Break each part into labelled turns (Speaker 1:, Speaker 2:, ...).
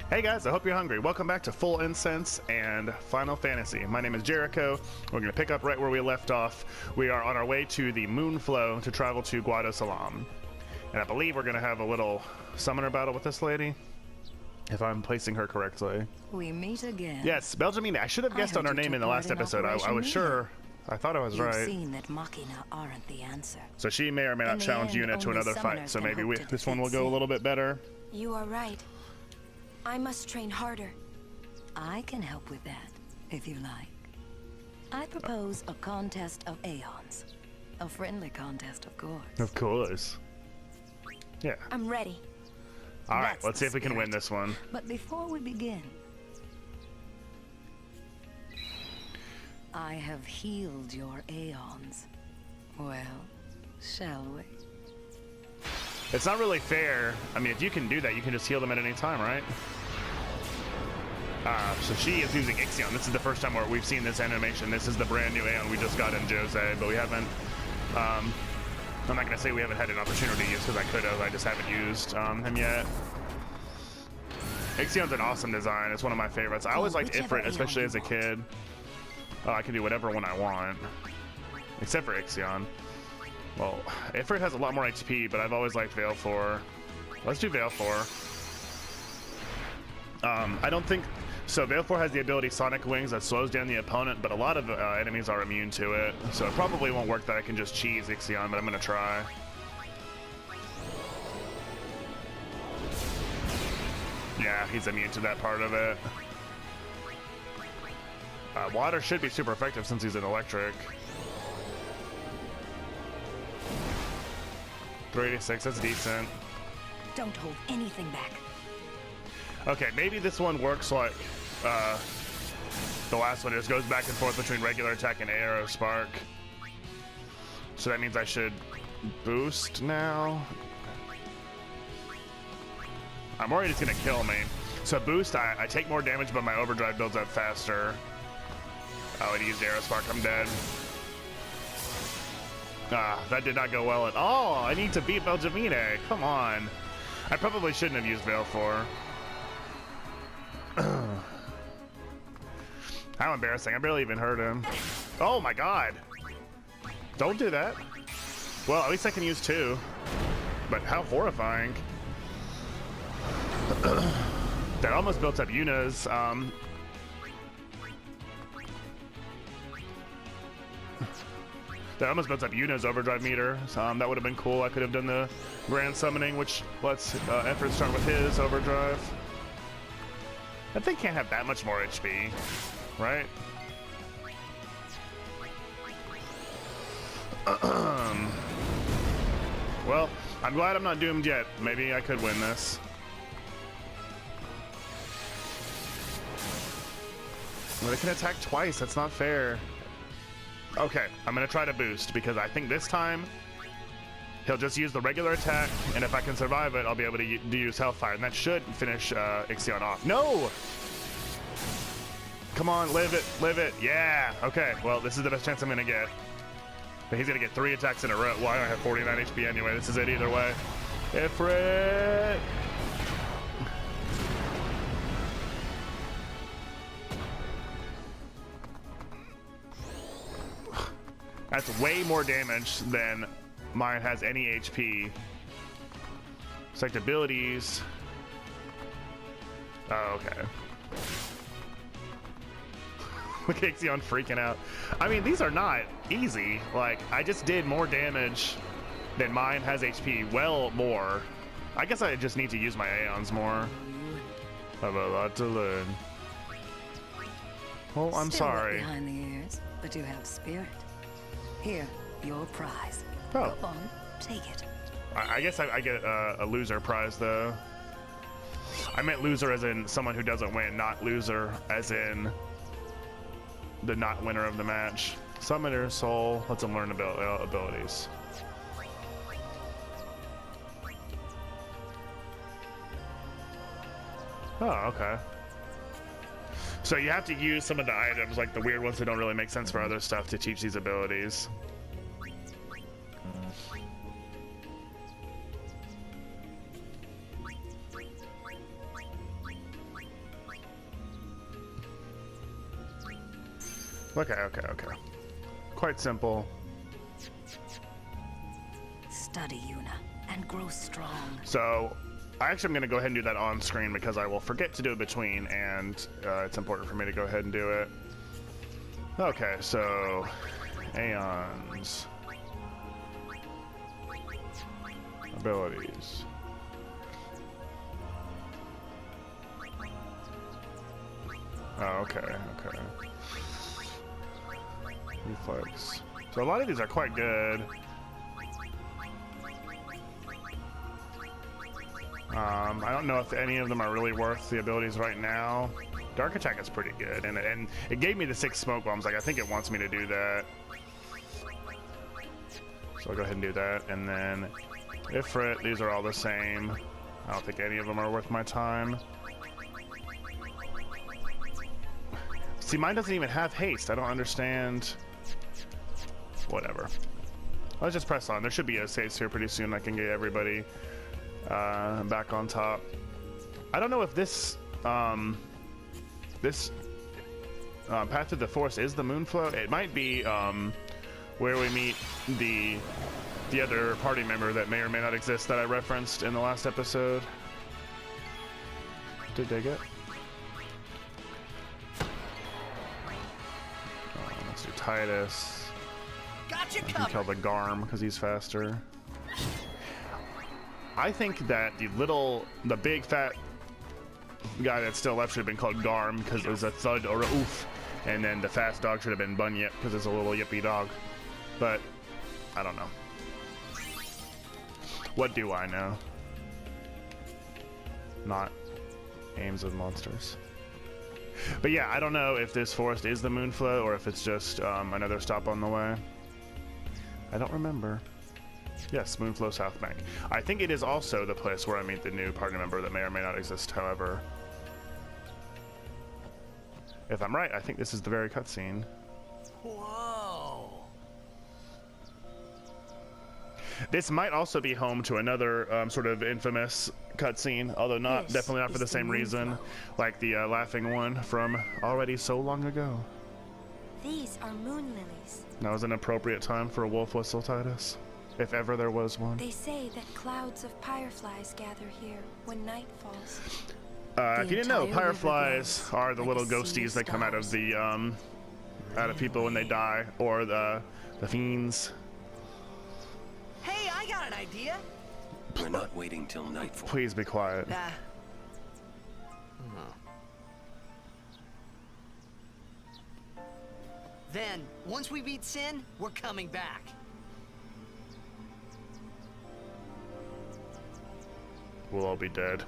Speaker 1: Hey guys, I hope you're hungry. Welcome back to Full Incense and Final Fantasy. My name is Jericho. We're going to pick up right where we left off. We are on our way to the Moonflow to travel to Guadosalam. And I believe we're going to have a little summoner battle with this lady, if I'm placing her correctly.
Speaker 2: We meet again.
Speaker 1: Yes, Belge-Meanie. I should have guessed on her name in the last episode. I was sure. I thought I was right.
Speaker 2: You've seen that Machina aren't the answer.
Speaker 1: So she may or may not challenge Yuna to another fight. So maybe this one will go a little bit better.
Speaker 3: You are right. I must train harder.
Speaker 2: I can help with that, if you like. I propose a contest of aeons. A friendly contest, of course.
Speaker 1: Of course. Yeah.
Speaker 3: I'm ready.
Speaker 1: Alright, let's see if we can win this one.
Speaker 2: But before we begin, I have healed your aeons. Well, shall we?
Speaker 1: It's not really fair. I mean, if you can do that, you can just heal them at any time, right? So she is using Ixion. This is the first time where we've seen this animation. This is the brand new Aeon we just got in Jose, but we haven't... I'm not going to say we haven't had an opportunity to use, because I could have. I just haven't used him yet. Ixion's an awesome design. It's one of my favorites. I always liked Ifrit, especially as a kid. I can do whatever one I want. Except for Ixion. Well, Ifrit has a lot more HP, but I've always liked Veil 4. Let's do Veil 4. I don't think... So Veil 4 has the ability Sonic Wings that slows down the opponent, but a lot of enemies are immune to it. So it probably won't work that I can just cheese Ixion, but I'm going to try. Yeah, he's immune to that part of it. Water should be super effective since he's an electric. 386, that's decent.
Speaker 2: Don't hold anything back.
Speaker 1: Okay, maybe this one works like the last one. It just goes back and forth between regular attack and Arrow Spark. So that means I should boost now. I'm worried it's gonna kill me. So boost, I take more damage, but my overdrive builds up faster. Oh, it used Arrow Spark, I'm dead. That did not go well at all. I need to beat Belge-Meanie. Come on. I probably shouldn't have used Veil 4. How embarrassing. I barely even heard him. Oh my god. Don't do that. Well, at least I can use 2. But how horrifying. That almost built up Yuna's. That almost built up Yuna's overdrive meter. That would have been cool. I could have done the grand summoning, which lets Effort start with his overdrive. That thing can't have that much more HP, right? Well, I'm glad I'm not doomed yet. Maybe I could win this. Well, they can attack twice. That's not fair. Okay, I'm gonna try to boost because I think this time he'll just use the regular attack, and if I can survive it, I'll be able to use Hellfire, and that should finish Ixion off. No! Come on, live it, live it. Yeah, okay, well, this is the best chance I'm gonna get. But he's gonna get 3 attacks in a row. Well, I don't have 49 HP anyway. This is it either way. Ifrit! That's way more damage than mine has any HP. Select abilities. Oh, okay. Look at Ixion freaking out. I mean, these are not easy. Like, I just did more damage than mine has HP. Well, more. I guess I just need to use my Aeons more. I have a lot to learn. Well, I'm
Speaker 2: Still
Speaker 1: sorry.
Speaker 2: Behind the ears, but you have spirit. Here, your prize.
Speaker 1: Oh.
Speaker 2: Go on, take it.
Speaker 1: I guess I get a loser prize, though. I meant loser as in someone who doesn't win, not loser as in the not winner of the match. Summoner Soul lets him learn abilities. Oh, okay. So you have to use some of the items, like the weird ones that don't really make sense for other stuff, to teach these abilities. Okay, okay, okay. Quite simple.
Speaker 2: Study, Yuna, and grow strong.
Speaker 1: So, I'm going to go ahead and do that on screen because I will forget to do it between, and it's important for me to go ahead and do it. Okay, so Aeons. Abilities. Oh, okay, okay. Reflex. So a lot of these are quite good. I don't know if any of them are really worth the abilities right now. Dark Attack is pretty good, and it gave me the 6 smoke bombs. Like, I think it wants me to do that. So I'll go ahead and do that, and then Ifrit, these are all the same. I don't think any of them are worth my time. See, mine doesn't even have haste. I don't understand. Whatever. Let's just press on. There should be a haste here pretty soon. I can get everybody back on top. I don't know if this Path to the Forest is the Moonflow. It might be where we meet the other party member that may or may not exist that I referenced in the last episode. Did they get? Let's do Tidus.
Speaker 4: Gotcha,
Speaker 1: I can kill the Garm because he's faster. I think that the big fat guy that's still left should have been called Garm because it was a thud or a oof, and then the fast dog should have been Bunyip because it's a little yippy dog. But I don't know. What do I know? Not aims of monsters. But yeah, I don't know if this forest is the Moonflow or if it's just another stop on the way. I don't remember. Yes, Moonflow South Bank. I think it is also the place where I meet the new party member that may or may not exist, however. If I'm right, I think this is the very cutscene.
Speaker 4: Whoa.
Speaker 1: This might also be home to another sort of infamous cutscene, although definitely not for the same reason, like the laughing one from already so long ago.
Speaker 3: These are moon lilies.
Speaker 1: That was an appropriate time for a wolf whistle, Tidus, if ever there was one.
Speaker 3: They say that clouds of pyreflies gather here when night falls.
Speaker 1: If you didn't know, pyreflies are the little ghosties that come out of the out of people when they die, or the fiends.
Speaker 4: Hey, I got an idea.
Speaker 5: We're not waiting till nightfall.
Speaker 1: Please be quiet.
Speaker 4: Then, once we beat Sin, we're coming back.
Speaker 1: We'll all be dead.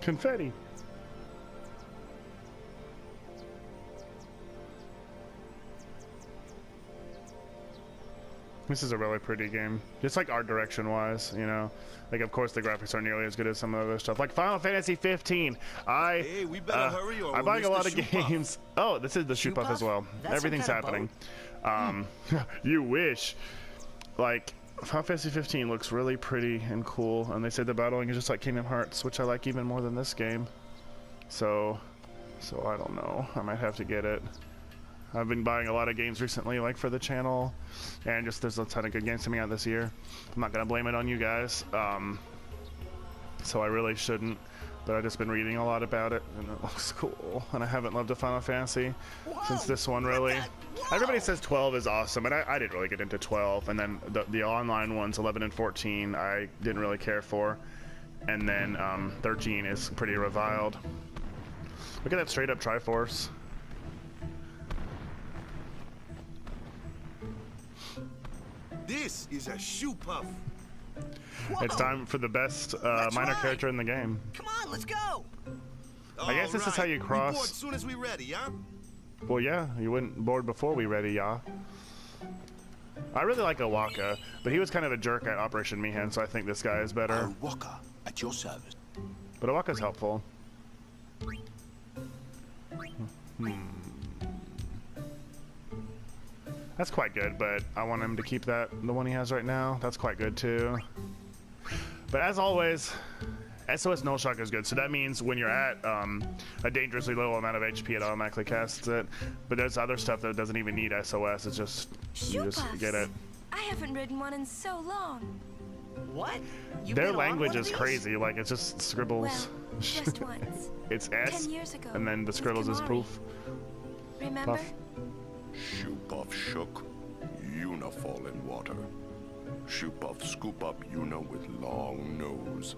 Speaker 1: Confetti. This is a really pretty game. Just like art direction wise, you know. Like, of course the graphics aren't nearly as good as some of the other stuff. Like Final Fantasy 15.
Speaker 6: Hey, we better hurry or
Speaker 1: I'm buying a lot of games. Oh, this is the shoe puff as well.
Speaker 4: That's
Speaker 1: Everything's
Speaker 4: some kind
Speaker 1: happening. You wish. Like, Final Fantasy 15 looks really pretty and cool, and they say the battling is just like Kingdom Hearts, which I like even more than this game. So I don't know. I might have to get it. I've been buying a lot of games recently, like for the channel, and just there's a ton of good games coming out this year. I'm not gonna blame it on you guys, so I really shouldn't. But I've just been reading a lot about it, and it looks cool. And I haven't loved a Final Fantasy since this one, really. Everybody says 12 is awesome, and I didn't really get into 12. And then the online ones, 11 and 14, I didn't really care for. And then 13 is pretty reviled. Look at that straight up Triforce.
Speaker 6: This is a shoe puff.
Speaker 1: It's time for the best minor character in the game.
Speaker 4: Come on, let's go.
Speaker 1: I guess this is how you cross.
Speaker 6: We board soon as we ready, huh?
Speaker 1: Well, yeah, you went board before we ready, yeah. I really like Wakka, but he was kind of a jerk at Operation Mihan, so I think this guy is better.
Speaker 5: Wakka, at your service.
Speaker 1: But Wakka's helpful. That's quite good, but I want him to keep that, the one he has right now. That's quite good too. But as always, SOS Null Shock is good. So that means when you're at a dangerously low amount of HP, it automatically casts it. But there's other stuff that doesn't even need SOS. It's just, you just get it.
Speaker 3: I haven't ridden one in so long.
Speaker 4: What?
Speaker 1: Their language is crazy. Like, it's just scribbles.
Speaker 3: Well, just once.
Speaker 1: It's S,
Speaker 3: 10 years ago,
Speaker 1: and then the
Speaker 3: with
Speaker 1: scribbles is
Speaker 3: Kimahri.
Speaker 1: poof.
Speaker 3: Remember?
Speaker 1: Puff.
Speaker 7: Shoop-Off shook, Yuna fall in water. Shoop-Off scoop up Yuna with long nose.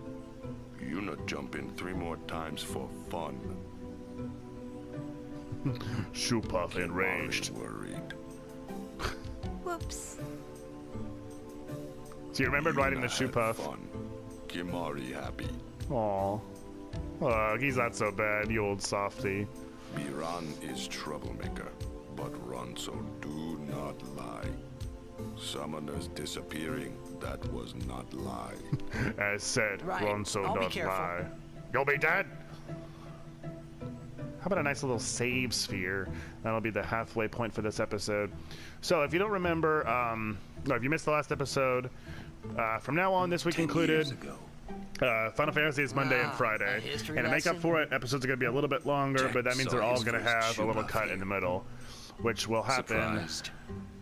Speaker 7: Yuna jump in 3 more times for fun.
Speaker 1: Shoop-Off enraged.
Speaker 7: Worried.
Speaker 3: Whoops.
Speaker 1: So you remembered writing the
Speaker 7: Yuna
Speaker 1: shoe
Speaker 7: had
Speaker 1: puff.
Speaker 7: Fun. Kimahri happy.
Speaker 1: Aw. Look, he's not so bad, you old softy.
Speaker 7: Biran is troublemaker, but run so do not lie. Summoners disappearing, that was not lie.
Speaker 1: As said,
Speaker 4: Right.
Speaker 1: run so
Speaker 4: I'll be
Speaker 1: not
Speaker 4: careful.
Speaker 1: lie. You'll be dead! How about a nice little save sphere? That'll be the halfway point for this episode. So if you don't remember, no, if you missed the last episode, from now on, this week
Speaker 5: 10
Speaker 1: included,
Speaker 5: years ago.
Speaker 1: Final Fantasy is Monday and
Speaker 4: Wow,
Speaker 1: Friday.
Speaker 4: a history
Speaker 1: And to make up
Speaker 4: lesson?
Speaker 1: for it, episodes are going to be a little bit longer,
Speaker 5: Jack
Speaker 1: but that means
Speaker 5: saw
Speaker 1: they're all
Speaker 5: his
Speaker 1: going to
Speaker 5: first
Speaker 1: have a little
Speaker 5: Shoop-Off
Speaker 1: cut
Speaker 5: here.
Speaker 1: in the middle, which will happen.
Speaker 5: Surprised,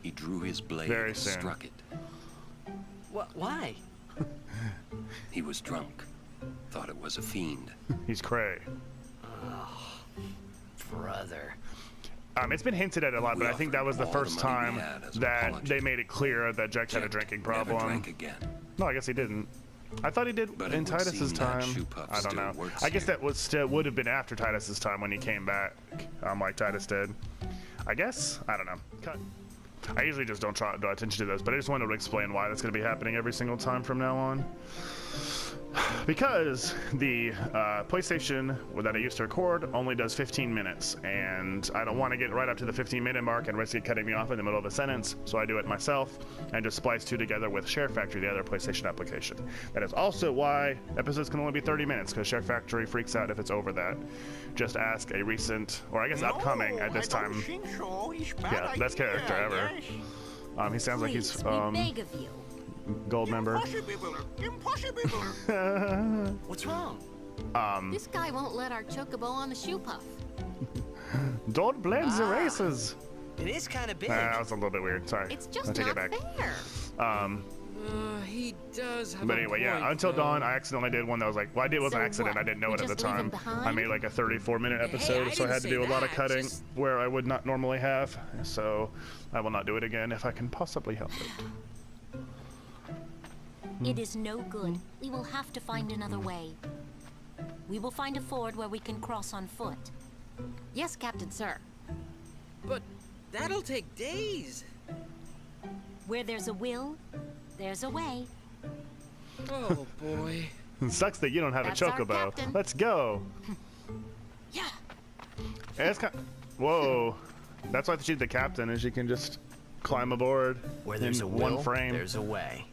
Speaker 5: he drew his blade
Speaker 1: Very
Speaker 5: and
Speaker 1: soon.
Speaker 5: struck it.
Speaker 4: Why?
Speaker 5: He was drunk. Thought it was a fiend.
Speaker 1: He's cray.
Speaker 4: Brother.
Speaker 1: It's been hinted at a lot,
Speaker 5: We
Speaker 1: but I think that was the
Speaker 5: offered all
Speaker 1: first
Speaker 5: the money
Speaker 1: time
Speaker 5: we had as an
Speaker 1: that
Speaker 5: apology.
Speaker 1: they made it clear that Jack had a
Speaker 5: Jack
Speaker 1: drinking
Speaker 5: never
Speaker 1: problem.
Speaker 5: drank again.
Speaker 1: No, I guess he didn't. I thought he did
Speaker 5: But
Speaker 1: in
Speaker 5: it would
Speaker 1: Tidus's
Speaker 5: seem that
Speaker 1: time.
Speaker 5: Shoop-Off
Speaker 1: I don't
Speaker 5: still
Speaker 1: know.
Speaker 5: works
Speaker 1: I guess
Speaker 5: here.
Speaker 1: that was still would have been after Tidus's time when he came back, like Tidus did. I guess I don't know. Cut. I usually just don't draw attention to those, but I just wanted to explain why that's going to be happening every single time from now on. Because the PlayStation that I used to record only does 15 minutes, and I don't want to get right up to the 15-minute mark and risk it cutting me off in the middle of a sentence, so I do it myself and just splice 2 together with Share Factory, the other PlayStation application. That is also why episodes can only be 30 minutes, because Share Factory freaks out if it's over that. Just ask a recent, or I guess upcoming at this time. Yeah, best character ever. He sounds like he's
Speaker 2: Please, we beg of you.
Speaker 1: gold member.
Speaker 4: What's wrong?
Speaker 8: This guy won't let our chocobo on the shoe puff.
Speaker 1: Don't blame the races.
Speaker 4: It is kind of big.
Speaker 1: That was a little bit weird. Sorry.
Speaker 8: It's
Speaker 1: I
Speaker 8: just
Speaker 1: take
Speaker 8: not
Speaker 1: it back.
Speaker 8: fair.
Speaker 9: He does have
Speaker 1: But
Speaker 9: a
Speaker 1: anyway, yeah.
Speaker 9: point,
Speaker 1: Until
Speaker 9: though.
Speaker 1: dawn, I accidentally did one that was like, well, I did it was an
Speaker 8: So
Speaker 1: accident.
Speaker 8: what?
Speaker 1: I didn't know
Speaker 8: We
Speaker 1: it at the
Speaker 8: just leave him
Speaker 1: time.
Speaker 8: behind?
Speaker 1: I made like a 34-minute episode,
Speaker 9: I
Speaker 1: so I had to
Speaker 9: didn't
Speaker 1: do a
Speaker 9: say
Speaker 1: lot of
Speaker 9: that,
Speaker 1: cutting
Speaker 9: just-
Speaker 1: where I would not normally have. So I will not do it again if I can possibly help it.
Speaker 8: It is no good. We will have to find another way. We will find a ford where we can cross on foot. Yes, Captain, sir.
Speaker 9: But that'll take days.
Speaker 8: Where there's a will, there's a way.
Speaker 9: Oh boy.
Speaker 1: It sucks that you don't have
Speaker 8: That's
Speaker 1: a
Speaker 8: our
Speaker 1: chocobo.
Speaker 8: captain.
Speaker 1: Let's go.
Speaker 8: Yeah.
Speaker 1: And it's kind whoa. That's why she's the captain, is she can just climb aboard
Speaker 4: Where there's
Speaker 1: in
Speaker 4: a
Speaker 1: one
Speaker 4: will,
Speaker 1: frame.
Speaker 4: there's a way.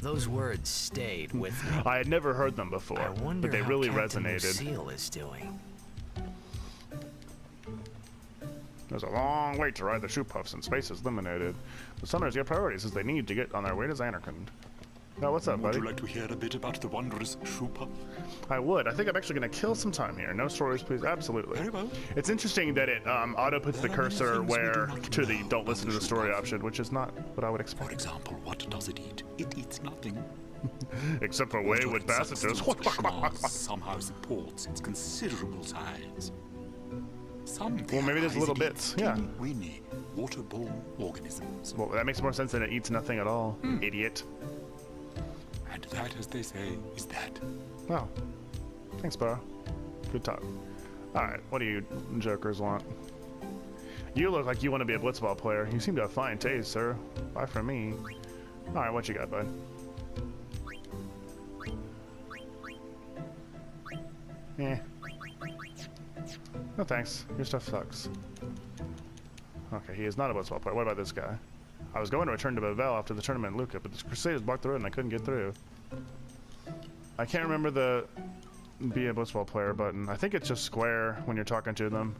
Speaker 4: Those words stayed with me.
Speaker 1: I had never heard them before,
Speaker 4: I wonder
Speaker 1: but they
Speaker 4: how
Speaker 1: really
Speaker 4: Captain
Speaker 1: resonated.
Speaker 4: Lucille is doing.
Speaker 1: There's a long wait to ride the shoe puffs and space is limited. The summoners get priorities as they need to get on their way to Xanarkand. Now, what's up,
Speaker 10: Would
Speaker 1: buddy?
Speaker 10: you like to hear a bit about the wondrous Shoop-Off?
Speaker 1: I would. I think I'm actually going to kill some time here. No stories, please. Absolutely.
Speaker 10: Very well.
Speaker 1: It's interesting that it auto puts the
Speaker 10: There are many
Speaker 1: cursor
Speaker 10: things we do
Speaker 1: where
Speaker 10: not
Speaker 1: to the
Speaker 10: know
Speaker 1: don't listen to the
Speaker 10: about the
Speaker 1: story
Speaker 10: Shoop-Off.
Speaker 1: option, which is not what I would
Speaker 10: For
Speaker 1: expect.
Speaker 10: example, what does it eat? It eats nothing.
Speaker 1: Except for
Speaker 10: Water
Speaker 1: wayward
Speaker 10: substance
Speaker 1: passengers.
Speaker 10: Schmaz somehow supports its considerable size. Some
Speaker 1: Well, maybe there's
Speaker 10: theorize
Speaker 1: little
Speaker 10: it eats
Speaker 1: bits, yeah.
Speaker 10: teeny-weeny waterborne organisms.
Speaker 1: Well, that makes more sense than it eats nothing at all. Idiot.
Speaker 10: And that, as they say, is that.
Speaker 1: Oh. Thanks, bro. Good talk. Alright, what do you jokers want? You look like you want to be a blitzball player. You seem to have fine taste, sir. Bye from me. Alright, what you got, bud? Eh. No thanks. Your stuff sucks. Okay, he is not a blitzball player. What about this guy? I was going to return to Bavel after the tournament in Luca, but the Crusaders blocked the road and I couldn't get through. I can't remember the be a blitzball player button. I think it's just square when you're talking to them.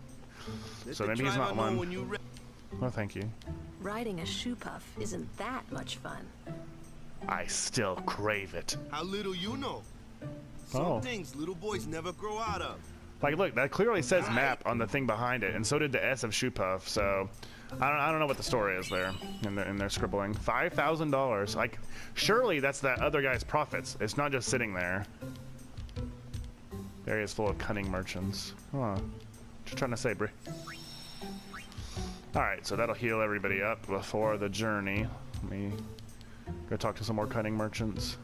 Speaker 1: So maybe he's not one. Well, thank you.
Speaker 11: Riding a shoe puff isn't that much fun.
Speaker 1: I still crave it.
Speaker 6: How little you know. Some things little boys never grow out of.
Speaker 1: Like, look, that clearly says map on the thing behind it, and so did the S of shoe puff. So, I don't know what the story is there in their scribbling. $5,000. Like, surely that's that other guy's profits. It's not just sitting there. The area is full of cunning merchants. Huh. Just trying to say, Brie. Alright, so that'll heal everybody up before the journey. Let me go talk to some more cunning merchants.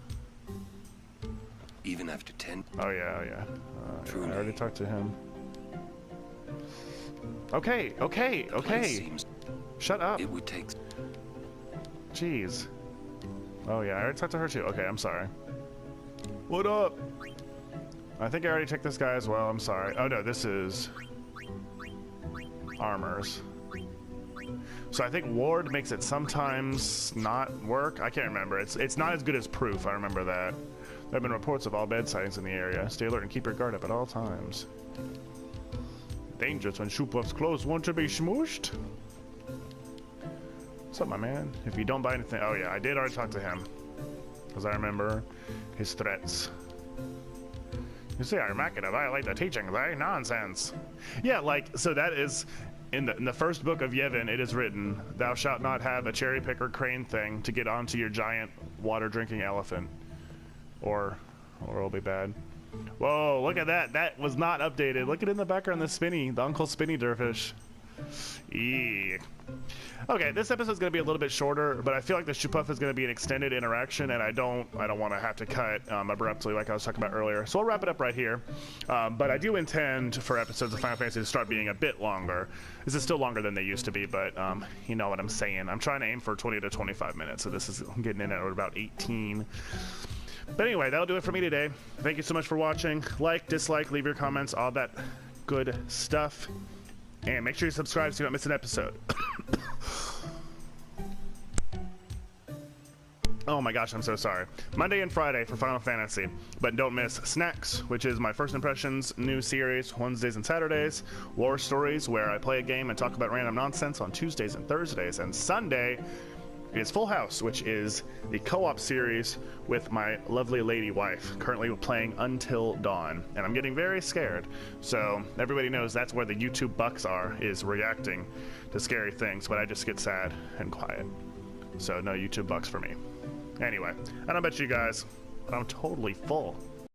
Speaker 5: Even after 10?
Speaker 1: Oh, yeah, yeah. I already talked to him. Okay. Shut up.
Speaker 5: It would take...
Speaker 1: Jeez. Oh, yeah, I already talked to her, too. Okay, I'm sorry. What up? I think I already checked this guy as well. I'm sorry. Oh, no, this is... armors. So I think ward makes it sometimes not work. I can't remember. It's not as good as proof. I remember that. There have been reports of all bed sightings in the area. Stay alert and keep your guard up at all times. Dangerous when shoe puffs close. Want to be smooshed? What's up, my man? If you don't buy anything... Oh, yeah, I did already talk to him. Because I remember his threats. You see, I'm not gonna violate the teachings, eh? Nonsense. Yeah, like, so that is... In the first book of Yevon, it is written, "Thou shalt not have a cherry picker crane thing to get onto your giant water-drinking elephant, or it'll be bad." Whoa! Look at that. That was not updated. Look at it in the background. The Uncle Spinny Dervish. Eee. Okay, this episode's gonna be a little bit shorter, but I feel like the shoe puff is gonna be an extended interaction, and I don't want to have to cut abruptly like I was talking about earlier. So I'll wrap it up right here. But I do intend for episodes of Final Fantasy to start being a bit longer. This is still longer than they used to be, but you know what I'm saying. I'm trying to aim for 20 to 25 minutes, so this is getting in at about 18. But anyway, that'll do it for me today. Thank you so much for watching. Like, dislike, leave your comments, all that good stuff. And make sure you subscribe so you don't miss an episode. Oh my gosh, I'm so sorry. Monday and Friday for Final Fantasy. But don't miss Snacks, which is my First Impressions new series, Wednesdays and Saturdays. War Stories, where I play a game and talk about random nonsense on Tuesdays and Thursdays. And Sunday is Full House, which is the co-op series with my lovely lady wife, currently playing Until Dawn. And I'm getting very scared. So everybody knows that's where the YouTube bucks are, is reacting to scary things, but I just get sad and quiet. So no YouTube bucks for me. Anyway, I don't bet you guys, but I'm totally full.